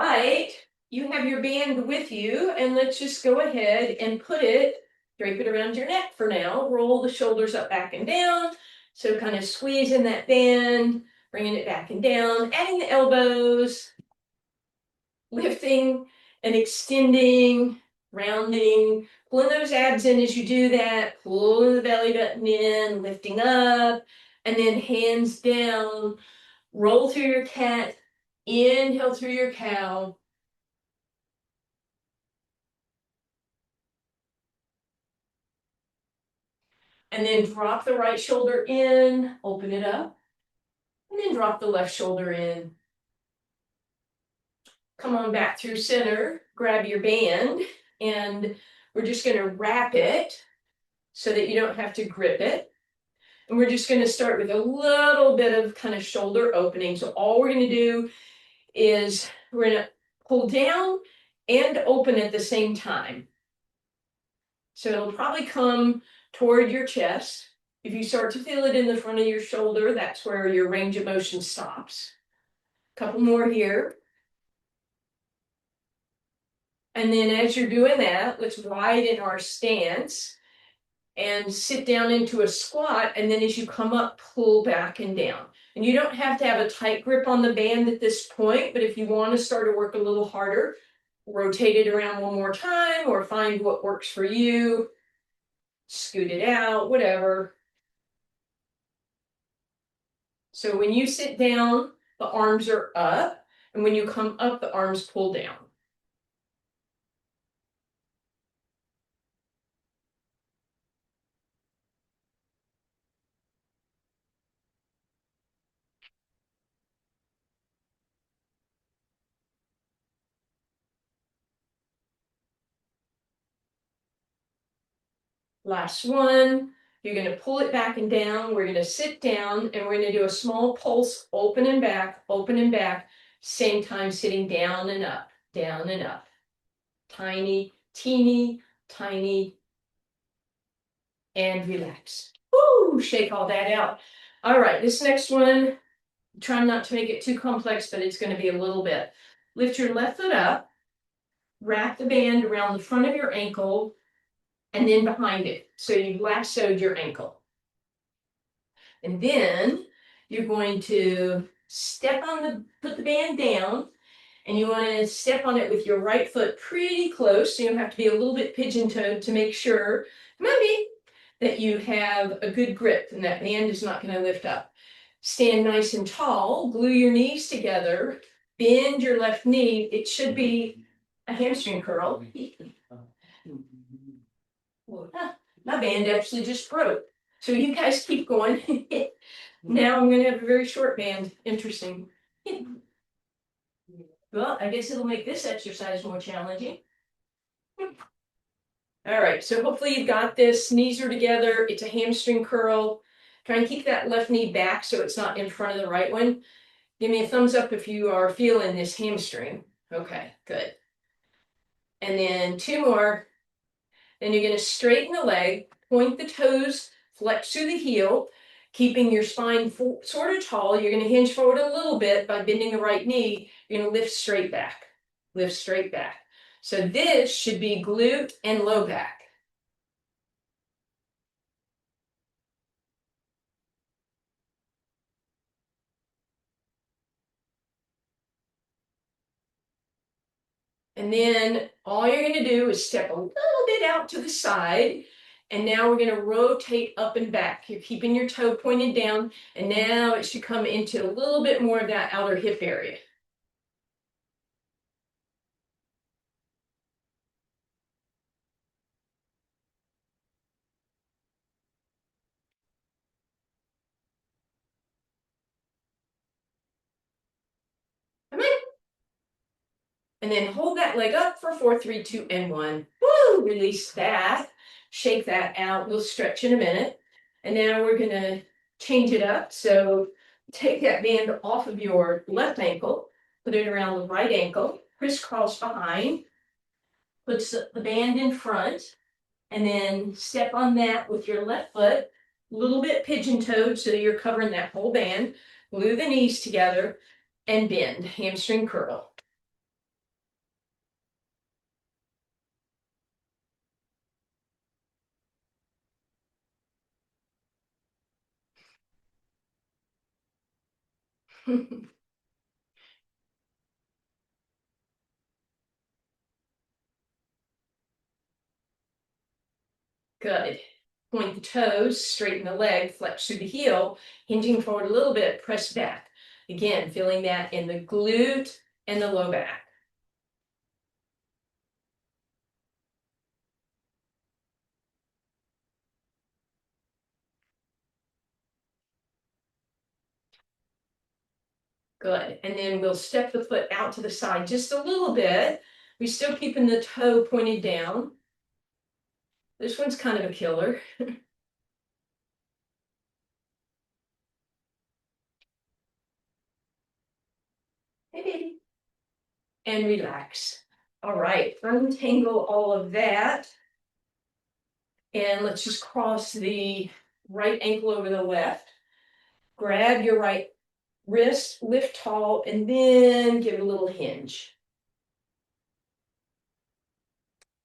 right, you have your band with you, and let's just go ahead and drape it around your neck for now. Roll the shoulders up, back, and down. So kind of squeezing that band, bringing it back and down, adding the elbows, lifting and extending, rounding, pulling those abs in as you do that, pulling the belly button in, lifting up, and then hands down, roll through your cat, inhale through your cow. And then drop the right shoulder in, open it up, and then drop the left shoulder in. Come on back through center, grab your band, and we're just going to wrap it so that you don't have to grip it. And we're just going to start with a little bit of kind of shoulder opening. So all we're going to do is we're going to pull down and open at the same time. So it'll probably come toward your chest. If you start to feel it in the front of your shoulder, that's where your range of motion stops. A couple more here. And then as you're doing that, let's widen our stance and sit down into a squat. And then as you come up, pull back and down. And you don't have to have a tight grip on the band at this point, but if you want to start to work a little harder, rotate it around one more time or find what works for you. Scoot it out, whatever. So when you sit down, the arms are up, and when you come up, the arms pull down. Last one. You're going to pull it back and down. We're going to sit down, and we're going to do a small pulse, open and back, same time sitting down and up, down and up. Tiny, teeny, tiny, and relax. Woo! Shake all that out. All right, this next one, try not to make it too complex, but it's going to be a little bit. Lift your left foot up, wrap the band around the front of your ankle, and then behind it. So you've lassoed your ankle. And then you're going to put the band down, and you want to step on it with your right foot pretty close. So you have to be a little bit pigeon-toed to make sure, maybe, that you have a good grip and that band is not going to lift up. Stand nice and tall, glue your knees together, bend your left knee. It should be a hamstring curl. My band actually just broke. So you guys keep going. Now I'm going to have a very short band. Interesting. Well, I guess it'll make this exercise more challenging. All right, so hopefully you've got this. Knees are together. It's a hamstring curl. Try and keep that left knee back so it's not in front of the right one. Give me a thumbs up if you are feeling this hamstring. Okay, good. And then two more. Then you're going to straighten the leg, point the toes, flex through the heel, keeping your spine sort of tall. You're going to hinge forward a little bit by bending the right knee. You're going to lift straight back. Lift straight back. So this should be glute and low back. And then all you're going to do is step a little bit out to the side. And now we're going to rotate up and back. You're keeping your toe pointed down. And now it should come into a little bit more of that outer hip area. And then hold that leg up for 4, 3, 2, and 1. Woo! Release that. Shake that out. We'll stretch in a minute. And now we're going to change it up. So take that band off of your left ankle, put it around the right ankle, crisscross behind, put the band in front, and then step on that with your left foot, a little bit pigeon-toed so you're covering that whole band. Glue the knees together and bend, hamstring curl. Good. Point the toes, straighten the leg, flex through the heel, hinging forward a little bit, press back. Again, feeling that in the glute and the low back. Good. And then we'll step the foot out to the side just a little bit. We're still keeping the toe pointed down. This one's kind of a killer. Hey, baby. And relax. All right, untangle all of that. And let's just cross the right ankle over the left. Grab your right wrist, lift tall, and then give it a little hinge.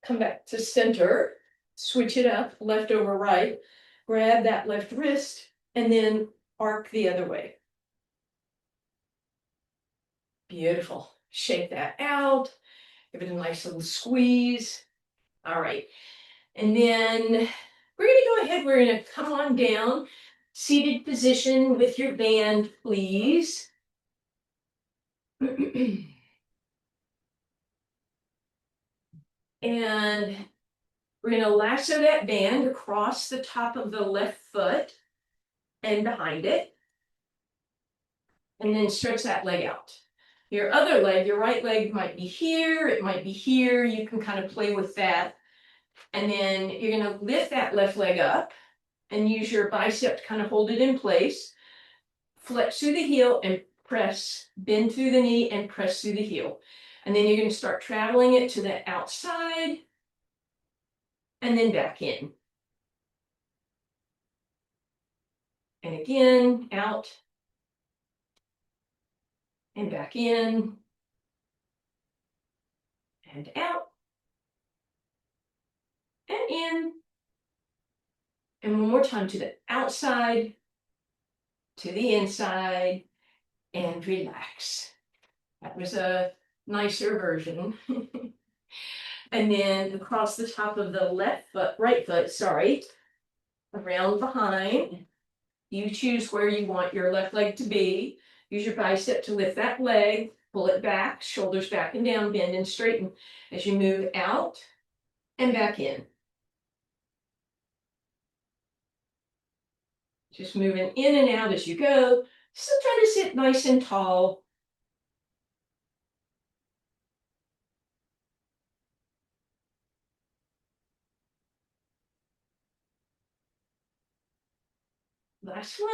Come back to center, switch it up, left over right. Grab that left wrist, and then arc the other way. Beautiful. Shake that out. Give it a nice little squeeze. All right. And then we're going to go ahead. We're going to come on down. Seated position with your band, please. And we're going to lasso that band across the top of the left foot and behind it. And then stretch that leg out. Your other leg, your right leg might be here, it might be here. You can kind of play with that. And then you're going to lift that left leg up and use your bicep to kind of hold it in place. Flex through the heel and press, bend through the knee and press through the heel. And then you're going to start traveling it to the outside and then back in. And again, out and back in and out and in. And one more time to the outside, to the inside, and relax. That was a nicer version. And then across the top of the right foot, sorry, around behind. You choose where you want your left leg to be. Use your bicep to lift that leg, pull it back, shoulders back and down, bend and straighten as you move out and back in. Just moving in and out as you go. Still trying to sit nice and tall. Last one.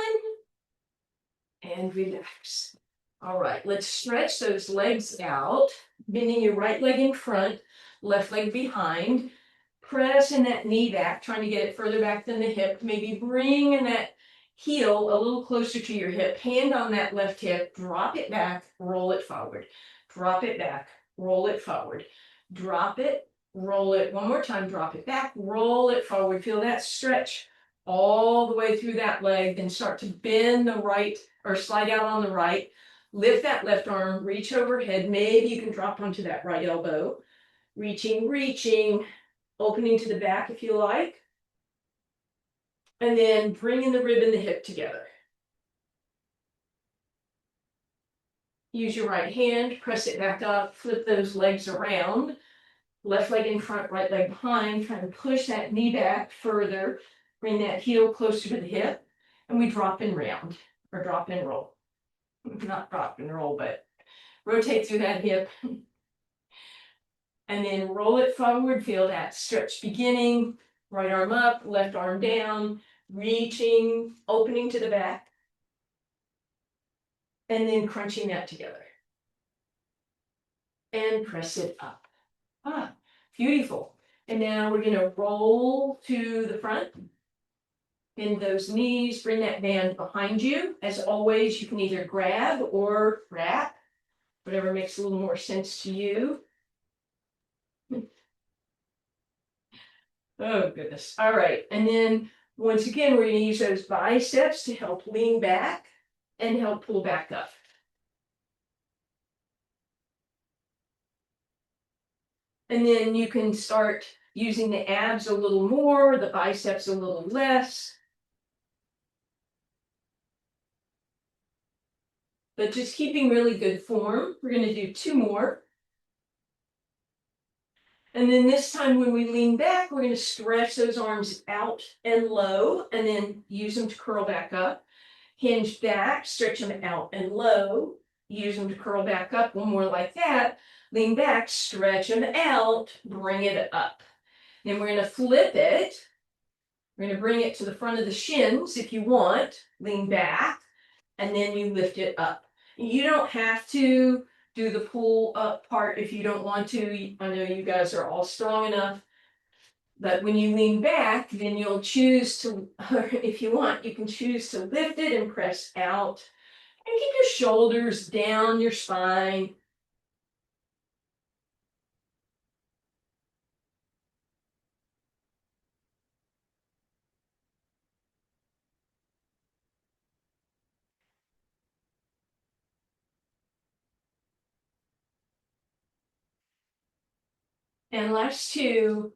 And relax. All right, let's stretch those legs out, bending your right leg in front, left leg behind. Pressing that knee back, trying to get it further back than the hip. Maybe bringing that heel a little closer to your hip. Hand on that left hip, drop it back, roll it forward. Drop it back, roll it forward. Drop it, roll it. One more time, drop it back, roll it forward. Feel that stretch all the way through that leg. Then start to bend the right or slide out on the right. Lift that left arm, reach overhead. Maybe you can drop onto that right elbow. Reaching, opening to the back if you like. And then bringing the rib and the hip together. Use your right hand, press it back up, flip those legs around. Left leg in front, right leg behind. Trying to push that knee back further. Bring that heel closer to the hip. And we drop and round, or drop and roll. Not drop and roll, but rotate through that hip. And then roll it forward, feel that stretch beginning. Right arm up, left arm down, reaching, opening to the back. And then crunching that together. And press it up. Ah, beautiful. And now we're going to roll to the front. Bend those knees, bring that band behind you. As always, you can either grab or wrap, whatever makes a little more sense to you. Oh, goodness. All right. And then once again, we're going to use those biceps to help lean back and help pull back up. And then you can start using the abs a little more, the biceps a little less. But just keeping really good form. We're going to do 2 more. And then this time when we lean back, we're going to stretch those arms out and low, and then use them to curl back up. Hinge back, stretch them out and low, use them to curl back up. One more like that. Lean back, stretch them out, bring it up. Then we're going to flip it. We're going to bring it to the front of the shins if you want. Lean back, and then you lift it up. You don't have to do the pull up part if you don't want to. I know you guys are all strong enough. But when you lean back, then you'll choose to, or if you want, you can choose to lift it and press out. And keep your shoulders down your spine. And last 2.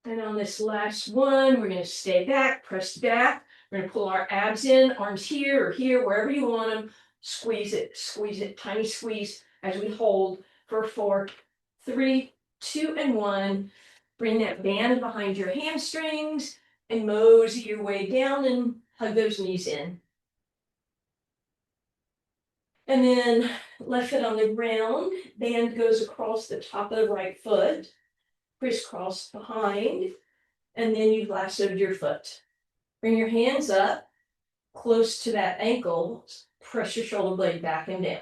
And on this last one, we're going to stay back, press back. We're going to pull our abs in, arms here or here, wherever you want them. Squeeze it, tiny squeeze as we hold for 4, 3, 2, and 1. Bring that band behind your hamstrings and mosey your way down and hug those knees in. And then left foot on the ground, band goes across the top of the right foot, crisscross behind, and then you've lassoed your foot. Bring your hands up close to that ankle, press your shoulder blade back and down.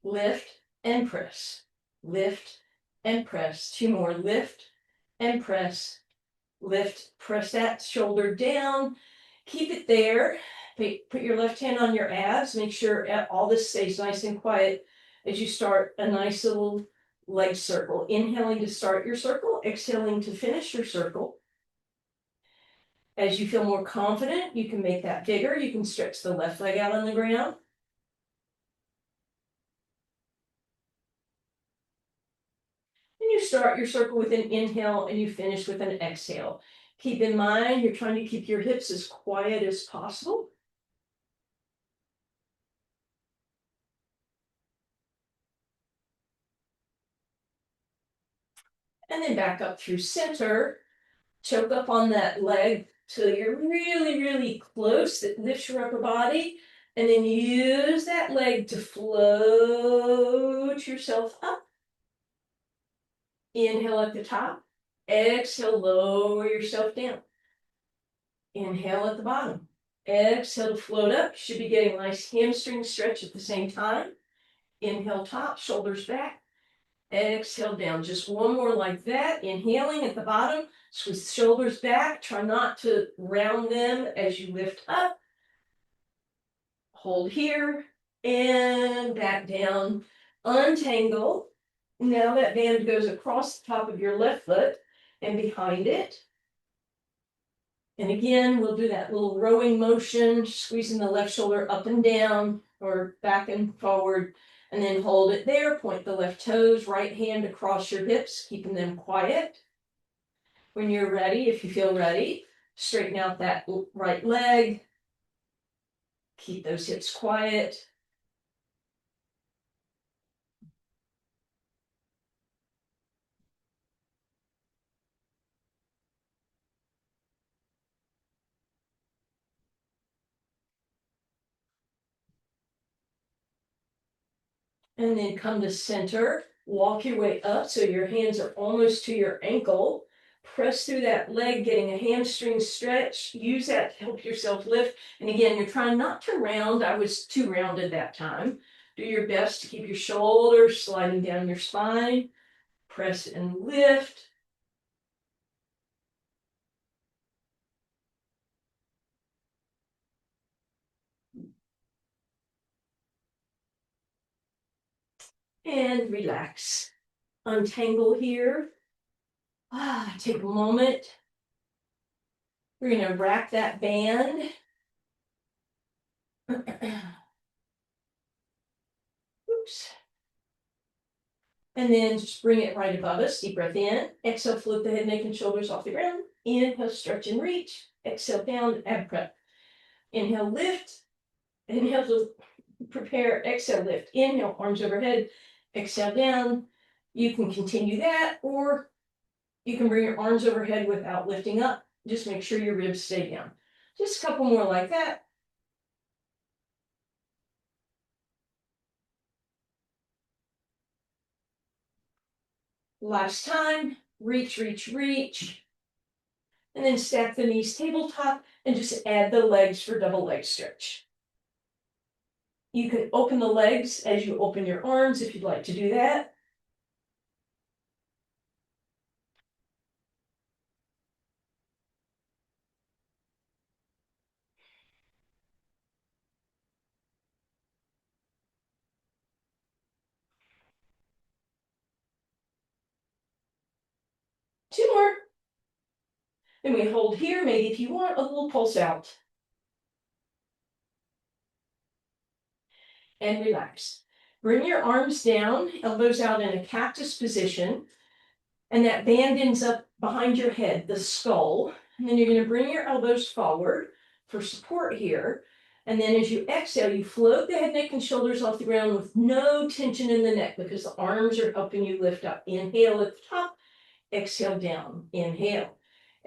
Lift and press, lift and press. 2 more, lift and press, lift, press that shoulder down. Keep it there. Put your left hand on your abs. Make sure all this stays nice and quiet as you start a nice little leg circle. Inhaling to start your circle, exhaling to finish your circle. As you feel more confident, you can make that bigger. You can stretch the left leg out on the ground. And you start your circle with an inhale and you finish with an exhale. Keep in mind, you're trying to keep your hips as quiet as possible. And then back up through center. Choke up on that leg till you're really, really close. That lifts your upper body. And then use that leg to float yourself up. Inhale at the top. Exhale, lower yourself down. Inhale at the bottom. Exhale to float up. You should be getting a nice hamstring stretch at the same time. Inhale top, shoulders back. Exhale down. Just one more like that. Inhaling at the bottom. Squeeze the shoulders back. Try not to round them as you lift up. Hold here. And back down. Untangle. Now that band goes across the top of your left foot and behind it. And again, we'll do that little rowing motion, squeezing the left shoulder up and down or back and forward, and then hold it there. Point the left toes, right hand across your hips, keeping them quiet. When you're ready, if you feel ready, straighten out that right leg. Keep those hips quiet. And then come to center. Walk your way up so your hands are almost to your ankle. Press through that leg, getting a hamstring stretch. Use that to help yourself lift. And again, you're trying not to round. I was too rounded that time. Do your best to keep your shoulders sliding down your spine. Press and lift. And relax. Untangle here. Take a moment. We're going to wrap that band. Oops. And then just bring it right above us. Deep breath in. Exhale, float the head, neck, and shoulders off the ground. Inhale, stretch and reach. Exhale, down, ab prep. Inhale, lift. Inhale to prepare. Exhale, lift. Inhale, arms overhead. Exhale, down. You can continue that, or you can bring your arms overhead without lifting up. Just make sure your ribs stay down. Just a couple more like that. Last time. Reach, reach, reach. And then stack the knees tabletop and just add the legs for double leg stretch. You can open the legs as you open your arms if you'd like to do that. Two more. And we hold here, maybe if you want a little pulse out. And relax. Bring your arms down, elbows out in a cactus position. And that band ends up behind your head, the skull. And then you're going to bring your elbows forward for support here. And then as you exhale, you float the head, neck, and shoulders off the ground with no tension in the neck because the arms are helping you lift up. Inhale at the top, exhale down. Inhale,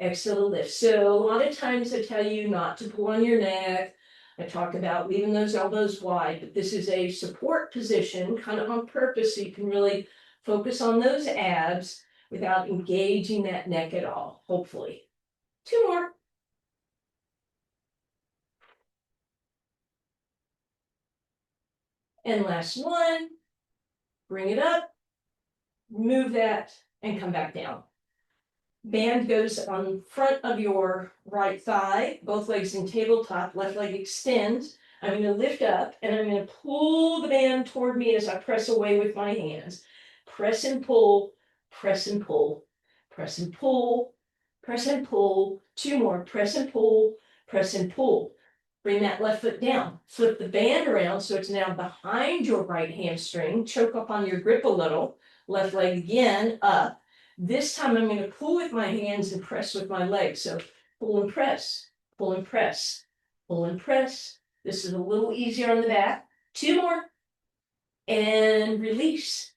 exhale to lift. So a lot of times I tell you not to pull on your neck. I talk about leaving those elbows wide, but this is a support position kind of on purpose so you can really focus on those abs without engaging that neck at all, hopefully. Two more. And last one. Bring it up, move that, and come back down. Band goes on front of your right thigh, both legs in tabletop, left leg extends. I'm going to lift up and I'm going to pull the band toward me as I press away with my hands. Press and pull, press and pull, press and pull, press and pull. Two more, press and pull, press and pull. Bring that left foot down. Flip the band around so it's now behind your right hamstring. Choke up on your grip a little. Left leg again, up. This time I'm going to pull with my hands and press with my legs. So pull and press, pull and press, pull and press. This is a little easier on the back. Two more. And release.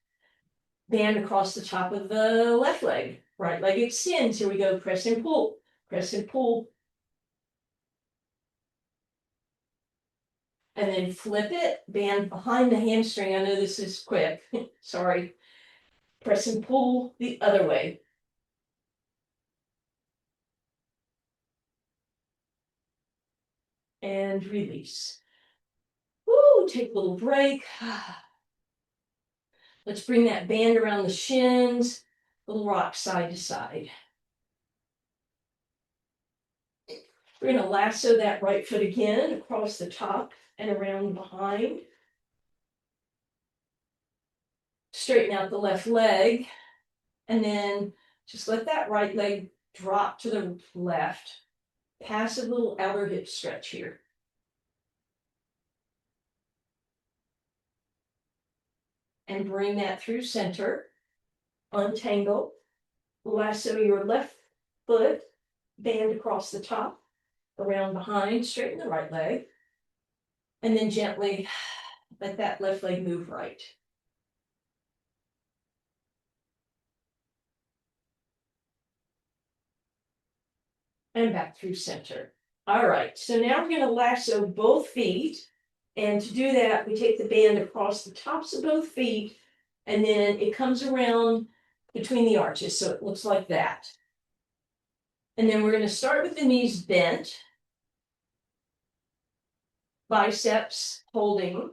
Band across the top of the left leg. Right leg extends. Here we go. Press and pull. Press and pull. And then flip it, band behind the hamstring. I know this is quick. Sorry. Press and pull the other way. And release. Woo, take a little break. Let's bring that band around the shins, little rock side to side. We're going to lasso that right foot again across the top and around behind. Straighten out the left leg, and then just let that right leg drop to the left. Passive little outer hip stretch here. And bring that through center. Untangle. Lasso your left foot, band across the top, around behind, straighten the right leg. And then gently let that left leg move right. And back through center. All right, so now we're going to lasso both feet. And to do that, we take the band across the tops of both feet, and then it comes around between the arches, so it looks like that. And then we're going to start with the knees bent, biceps holding,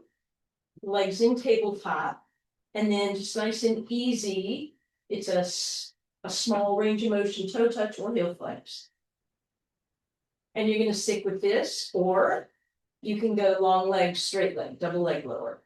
legs in tabletop, and then just nice and easy. It's a small range of motion, toe touch or heel flex. And you're going to stick with this, or you can go long leg, straight leg, double leg lower.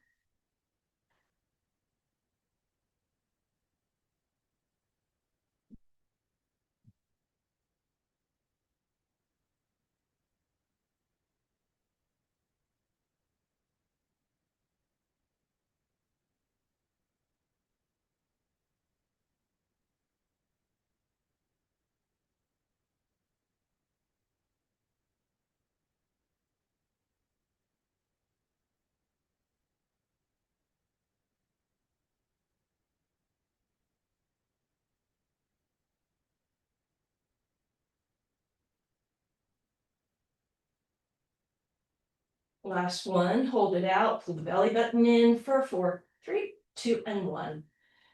Last one, hold it out, pull the belly button in for 4, 3, 2, and 1.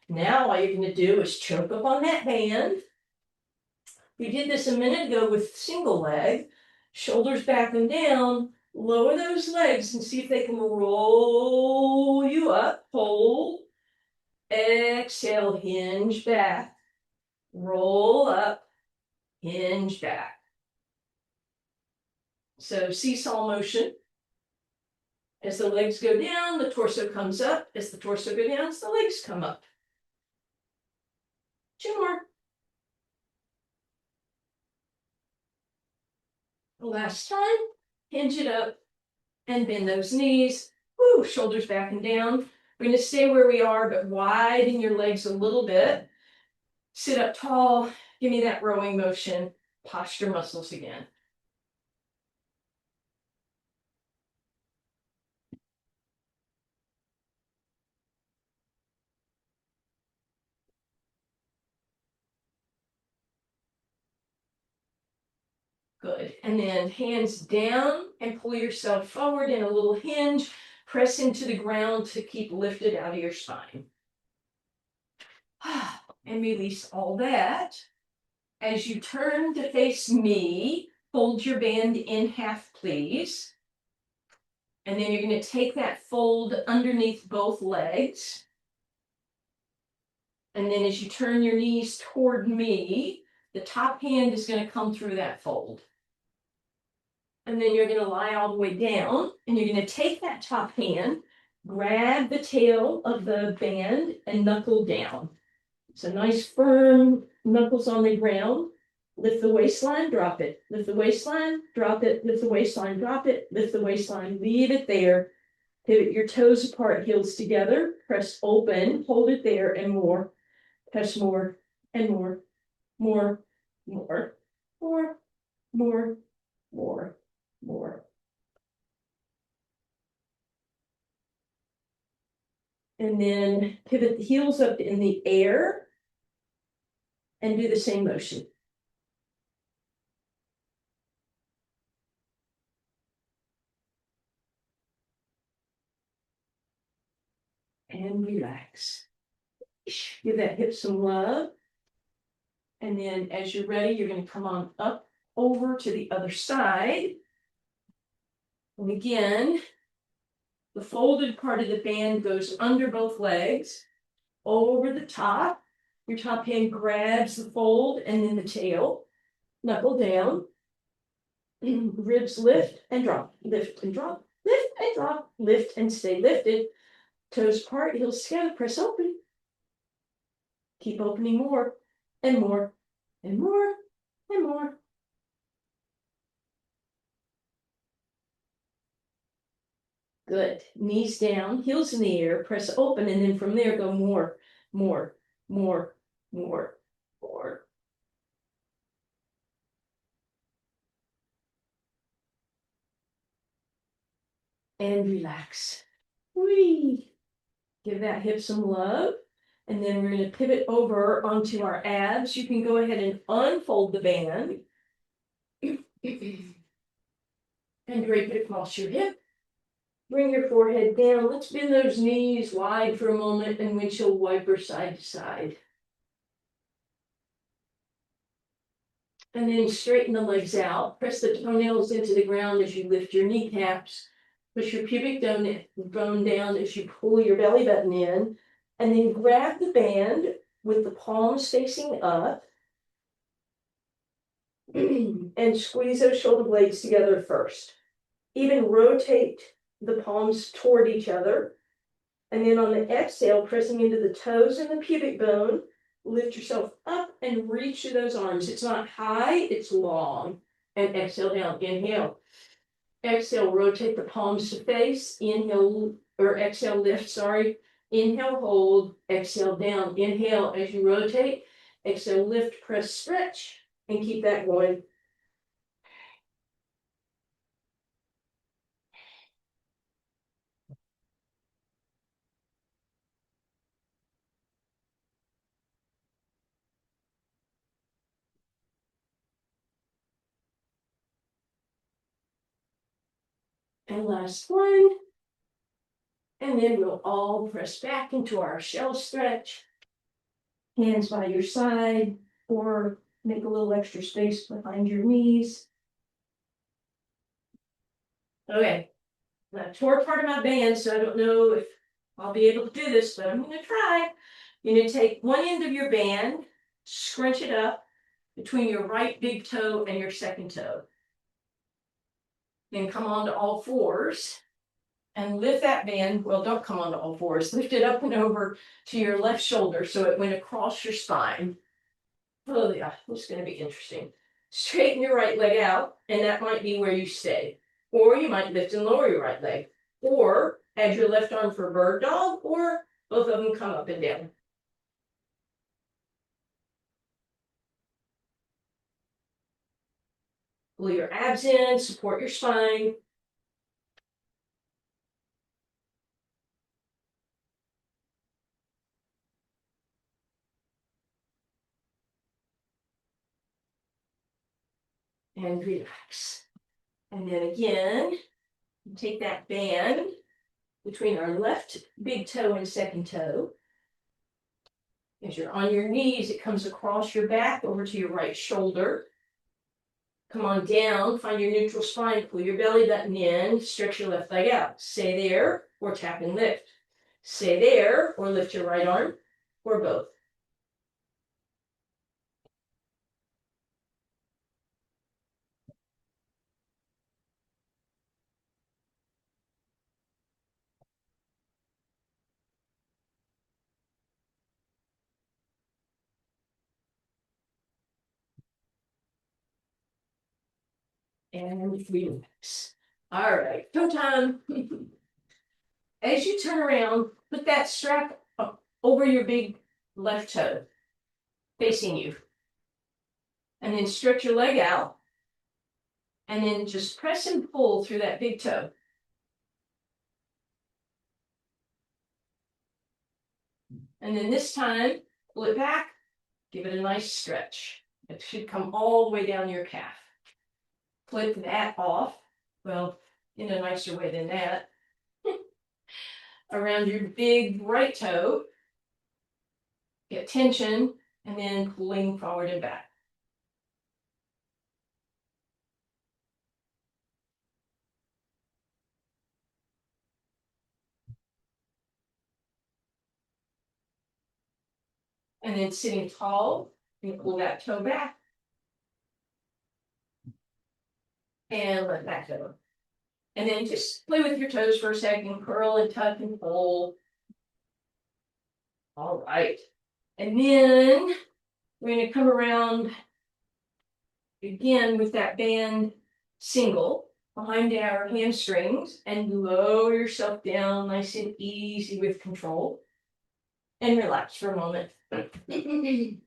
Now all you're gonna do is choke up on that band. We did this a minute ago with single leg, shoulders back and down, lower those legs and see if they can roll you up, hold, exhale, hinge back, roll up, hinge back. So seesaw motion. As the legs go down, the torso comes up. As the torso goes down, the legs come up. 2 more. Last time, hinge it up and bend those knees. Woo, shoulders back and down. We're going to stay where we are, but widen your legs a little bit. Sit up tall. Give me that rowing motion. Posture muscles again. Good. And then hands down and pull yourself forward in a little hinge. Press into the ground to keep lifted out of your spine. And release all that. As you turn to face me, fold your band in half, please. And then you're going to take that fold underneath both legs. And then as you turn your knees toward me, the top hand is going to come through that fold. And then you're going to lie all the way down, and you're going to take that top hand, grab the tail of the band, and knuckle down. So nice firm knuckles on the ground. Lift the waistline, drop it. Lift the waistline, drop it. Lift the waistline, drop it. Lift the waistline, leave it there. Pivot your toes apart, heels together. Press open, hold it there, and more. Press more, and more, more, more, more, more, more, more. And then pivot the heels up in the air and do the same motion. And relax. Give that hip some love. And then as you're ready, you're going to come on up over to the other side. And again, the folded part of the band goes under both legs, over the top. Your top hand grabs the fold and then the tail. Knuckle down. Ribs lift and drop, lift and drop, lift and drop, lift and stay lifted. Toes apart, heels together, press open. Keep opening more and more and more and more. Good. Knees down, heels in the air, press open, and then from there go more, more, more, more, more. And relax. Whee! Give that hip some love. And then we're going to pivot over onto our abs. You can go ahead and unfold the band. And drape it across your hip. Bring your forehead down. Let's bend those knees wide for a moment and windshield wiper side to side. And then straighten the legs out. Press the toenails into the ground as you lift your kneecaps. Push your pubic bone down as you pull your belly button in. And then grab the band with the palms facing up. And squeeze those shoulder blades together first. Even rotate the palms toward each other. And then on the exhale, pressing into the toes and the pubic bone, lift yourself up and reach to those arms. It's not high, it's long. And exhale down, inhale. Exhale, rotate the palms to face. Inhale, or exhale, lift, sorry. Inhale, hold. Exhale, down. Inhale as you rotate. Exhale, lift, press, stretch. And keep that going. And last one. And then we'll all press back into our shell stretch. Hands by your side, or make a little extra space behind your knees. Okay, I tore part of my band, so I don't know if I'll be able to do this, but I'm going to try. You're going to take one end of your band, scrunch it up between your right big toe and your second toe. Then come onto all fours and lift that band. Well, don't come onto all fours. Lift it up and over to your left shoulder so it went across your spine. Oh yeah, this is going to be interesting. Straighten your right leg out, and that might be where you stay. Or you might lift and lower your right leg. Or add your left arm for bird dog, or both of them come up and down. Pull your abs in, support your spine. And relax. And then again, take that band between our left big toe and second toe. As you're on your knees, it comes across your back over to your right shoulder. Come on down, find your neutral spine, pull your belly button in, stretch your left leg out. Stay there, or tap and lift. Stay there, or lift your right arm, or both. And relax. All right, toe time. As you turn around, put that strap up over your big left toe, facing you. And then stretch your leg out. And then just press and pull through that big toe. And then this time, pull it back, give it a nice stretch. It should come all the way down your calf. Flip that off, well, in a nicer way than that, around your big right toe. Get tension, and then pulling forward and back. And then sitting tall, you pull that toe back. And let that go. And then just play with your toes for a second, curl and tuck and pull. All right. And then we're going to come around again with that band single behind our hamstrings and lower yourself down nice and easy with control. And relax for a moment. And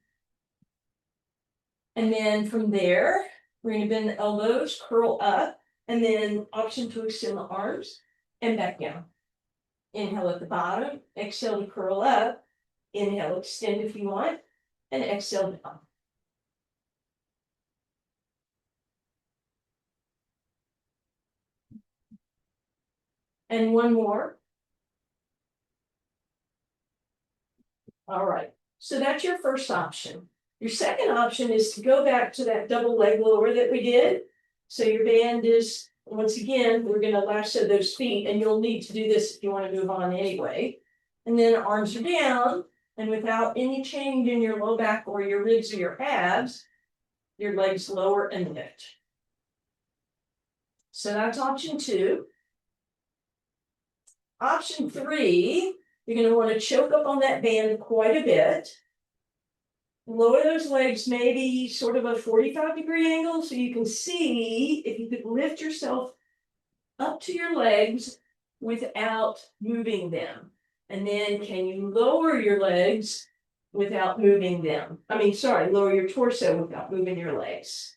then from there, we're going to bend the elbows, curl up, and then option to extend the arms and back down. Inhale at the bottom, exhale to curl up, inhale, extend if you want, and exhale down. And one more. All right, so that's your first option. Your second option is to go back to that double leg lower that we did. So your band is, once again, we're going to lasso those feet, and you'll need to do this if you want to move on anyway. And then arms are down, and without any change in your low back or your ribs or your abs, your legs lower and lift. So that's option 2. Option 3, you're going to want to choke up on that band quite a bit. Lower those legs, maybe sort of a 45-degree angle, so you can see if you could lift yourself up to your legs without moving them. And then can you lower your legs without moving them? Lower your torso without moving your legs.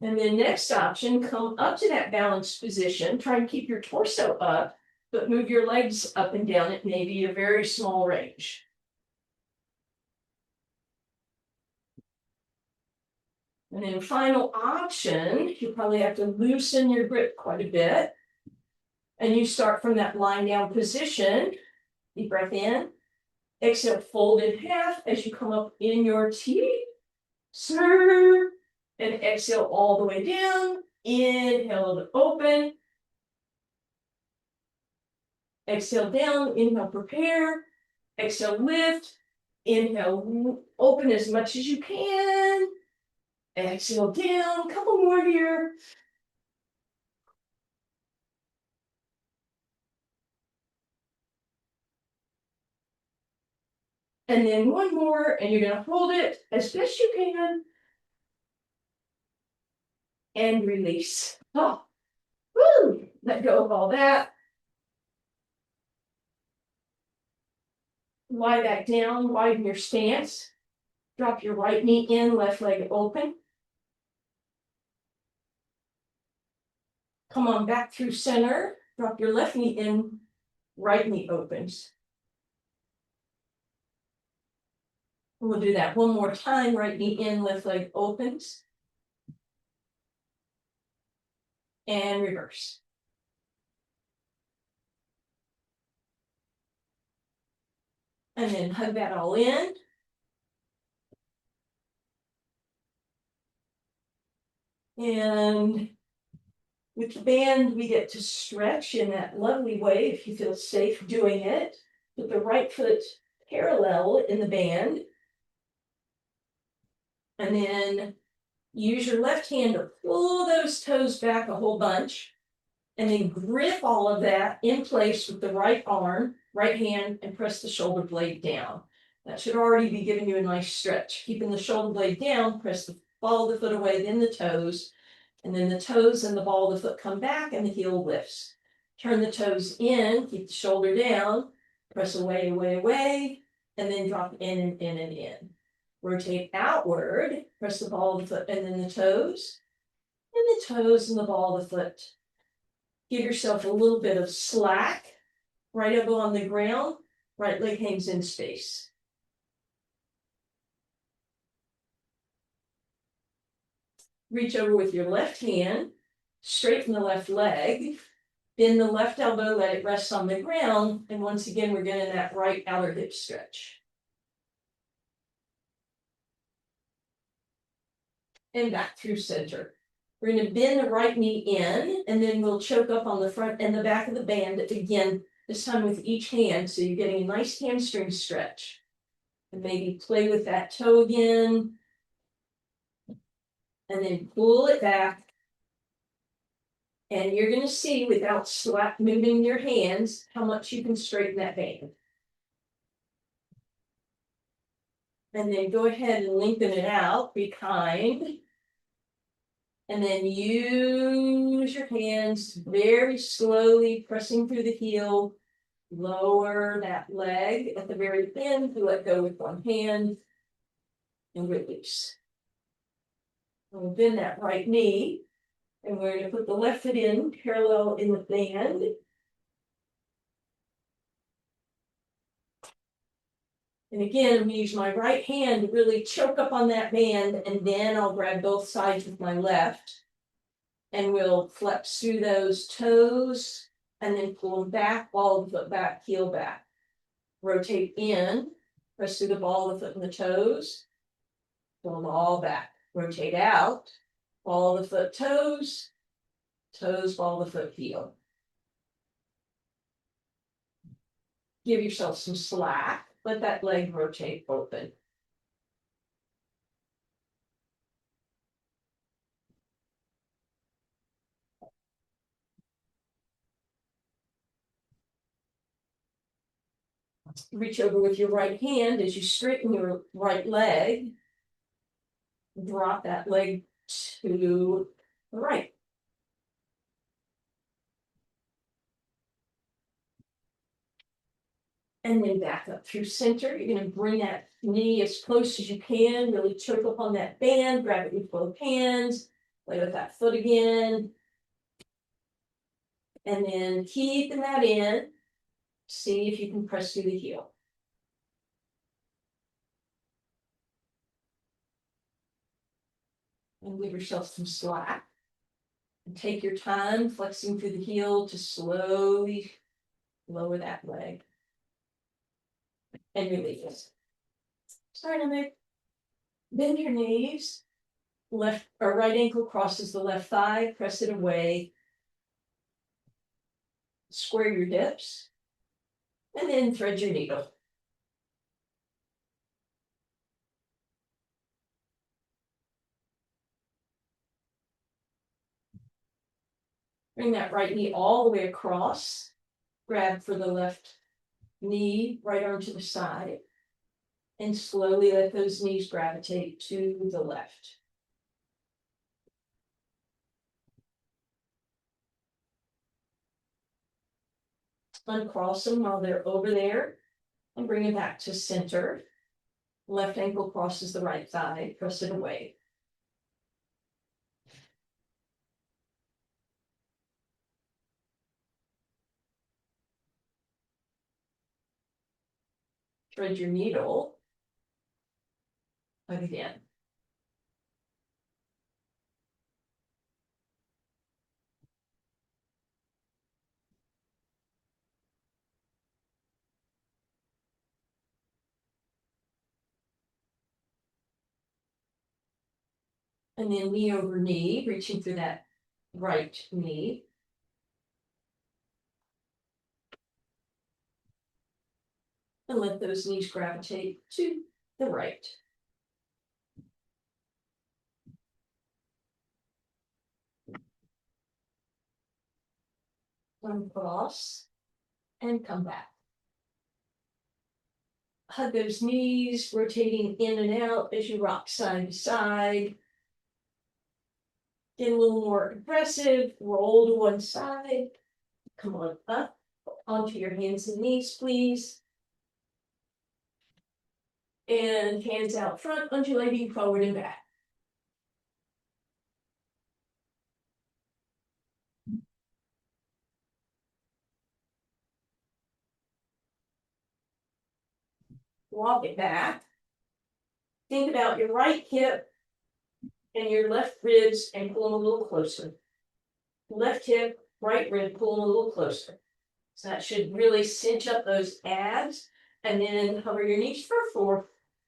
And then next option, come up to that balanced position. Try and keep your torso up but move your legs up and down at maybe a very small range. And then final option, you probably have to loosen your grip quite a bit. And you start from that lying down position. Deep breath in. Exhale, fold in half as you come up in your T. Sir. And exhale all the way down. Inhale to open. Exhale down. Inhale, prepare. Exhale, lift. Inhale, open as much as you can. Exhale down. Couple more here. And then one more, and you're going to hold it as best you can. And release. Oh, woo! Let go of all that. Lie back down, widen your stance. Drop your right knee in, left leg open. Come on back through center. Drop your left knee in, right knee opens. We'll do that one more time. Right knee in, left leg opens. And reverse. And then hug that all in. And with the band, we get to stretch in that lovely way if you feel safe doing it. Put the right foot parallel in the band. And then use your left hand to pull those toes back a whole bunch. And then grip all of that in place with the right arm, right hand, and press the shoulder blade down. That should already be giving you a nice stretch. Keeping the shoulder blade down, press the ball of the foot away, then the toes. And then the toes and the ball of the foot come back and the heel lifts. Turn the toes in, keep the shoulder down, press away, away, away, and then drop in and in and in. Rotate outward, press the ball of the foot and then the toes, and the toes and the ball of the foot. Give yourself a little bit of slack. Right elbow on the ground, right leg hangs in space. Reach over with your left hand, straighten the left leg, bend the left elbow, let it rest on the ground, and once again, we're getting that right outer hip stretch. And back through center. We're going to bend the right knee in, and then we'll choke up on the front and the back of the band again, this time with each hand, so you're getting a nice hamstring stretch. And maybe play with that toe again. And then pull it back. And you're going to see, without moving your hands, how much you can straighten that band. And then go ahead and lengthen it out, be kind. And then use your hands very slowly, pressing through the heel. Lower that leg at the very end to let go with one hand. And release. We'll bend that right knee. And we're going to put the left foot in, parallel in the band. And again, I'm going to use my right hand to really choke up on that band, and then I'll grab both sides with my left. And we'll flex through those toes, and then pull them back, ball of the foot back, heel back. Rotate in, press through the ball of the foot and the toes. Pull them all back. Rotate out, ball of the foot, toes, toes, ball of the foot, heel. Give yourself some slack. Let that leg rotate open. Reach over with your right hand as you straighten your right leg. Drop that leg to the right. And then back up through center. You're going to bring that knee as close as you can. Really choke up on that band. Grab it with both hands. Play with that foot again. And then keeping that in, see if you can press through the heel. And give yourself some slack. And take your time flexing through the heel to slowly lower that leg. And release. Sorry, Nutmeg. Bend your knees. Left or right ankle crosses the left thigh, press it away. Square your dips. And then thread your needle. Bring that right knee all the way across. Grab for the left knee, right arm to the side. And slowly let those knees gravitate to the left. Uncross them while they're over there. And bring it back to center. Left ankle crosses the right thigh, press it away. Thread your needle. Again. And then knee over knee, reaching through that right knee. And let those knees gravitate to the right. Uncross and come back. Hug those knees, rotating in and out as you rock side to side. Get a little more aggressive, roll to one side. Come on up onto your hands and knees, please. And hands out front, undulating forward and back. Walk it back. Think about your right hip and your left ribs and pull them a little closer. Left hip, right rib, pull them a little closer. So that should really cinch up those abs. And then hover your knees for 4,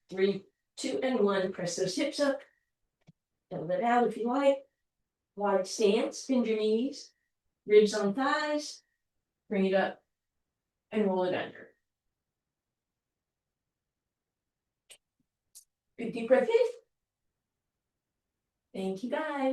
3, 2, and 1. Press those hips up. Double it out if you like. Wide stance, bend your knees. Ribs on thighs. Bring it up and roll it under. Big deep breath in. Thank you guys.